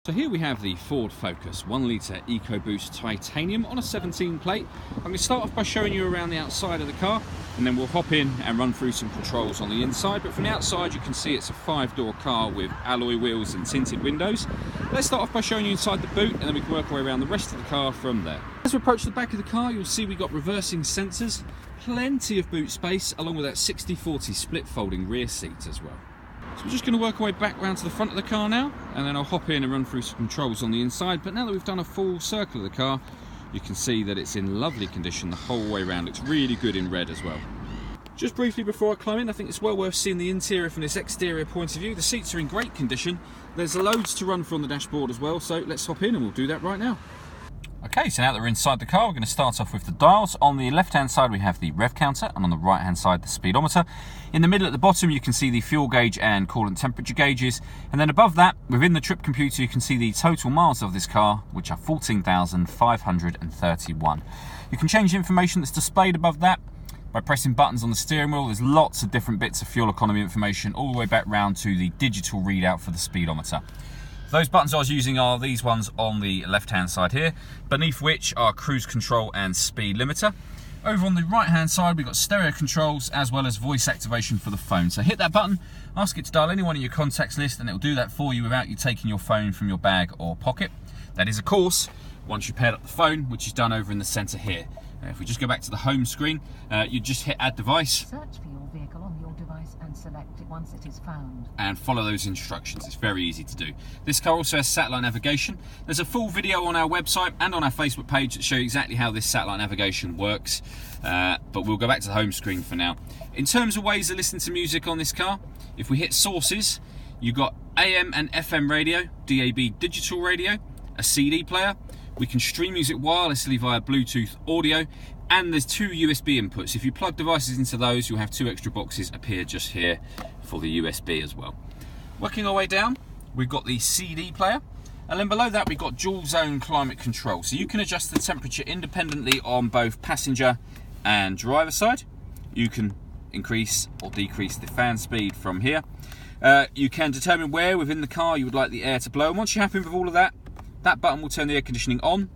So here we have the Ford Focus 1 litre EcoBoost Titanium on a 17 plate. I'm going to start off by showing you around the outside of the car, and then we'll hop in and run through some controls on the inside. But from the outside you can see it's a 5-door car with alloy wheels and tinted windows. Let's start off by showing you inside the boot, and then we can work our way around the rest of the car from there. As we approach the back of the car, you'll see we've got reversing sensors, plenty of boot space, along with that 60/40 split folding rear seat as well. So we're just going to work our way back round to the front of the car now, and then I'll hop in and run through some controls on the inside. But now that we've done a full circle of the car, you can see that it's in lovely condition the whole way around. Looks really good in red as well. Just briefly before I climb in, I think it's well worth seeing the interior from this exterior point of view. The seats are in great condition. There's loads to run from the dashboard as well, so let's hop in and we'll do that right now. Okay, so now that we're inside the car, we're going to start off with the dials. On the left-hand side, we have the rev counter, and on the right-hand side, the speedometer. In the middle at the bottom, you can see the fuel gauge and coolant temperature gauges. And then above that, within the trip computer, you can see the total miles of this car, which are 14,531. You can change the information that's displayed above that by pressing buttons on the steering wheel. There's lots of different bits of fuel economy information, all the way back round to the digital readout for the speedometer. Those buttons I was using are these ones on the left-hand side here, beneath which are cruise control and speed limiter. Over on the right-hand side, we've got stereo controls as well as voice activation for the phone. So hit that button, ask it to dial anyone in your contacts list, and it'll do that for you without you taking your phone from your bag or pocket. That is, of course, once you've paired up the phone, which is done over in the center here. If we just go back to the home screen, you just hit add device. Search for your vehicle on your device and select it once it is found. And follow those instructions. It's very easy to do. This car also has satellite navigation. There's a full video on our website and on our Facebook page that show you exactly how this satellite navigation works. But we'll go back to the home screen for now. In terms of ways to listen to music on this car, if we hit sources, you've got AM and FM radio, DAB digital radio, a CD player. We can stream music wirelessly via Bluetooth audio, and there's 2 USB inputs. If you plug devices into those, you'll have 2 extra boxes appear just here for the USB as well. Working our way down, we've got the CD player, and then below that we've got dual zone climate control. So you can adjust the temperature independently on both passenger and driver side. You can increase or decrease the fan speed from here. You can determine where within the car you would like the air to blow, and once you're happy with all of that, that button will turn the air conditioning on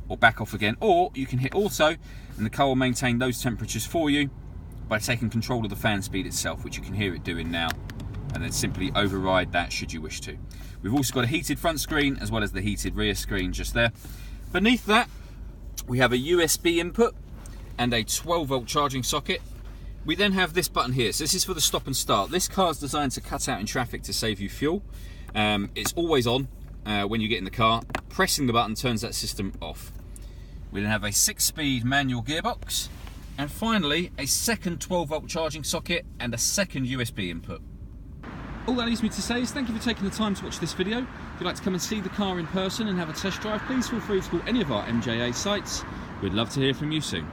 or back off again, or you can hit auto and the car will maintain those temperatures for you by taking control of the fan speed itself, which you can hear it doing now, and then simply override that should you wish to. We've also got a heated front screen as well as the heated rear screen just there. Beneath that we have a USB input and a 12-volt charging socket. We then have this button here. So this is for the stop and start. This car is designed to cut out in traffic to save you fuel. It's always on. When you get in the car, pressing the button turns that system off. We then have a 6-speed manual gearbox, and finally a second 12-volt charging socket and a second USB input. All that leaves me to say is thank you for taking the time to watch this video. If you'd like to come and see the car in person and have a test drive, please feel free to call any of our MJA sites. We'd love to hear from you soon.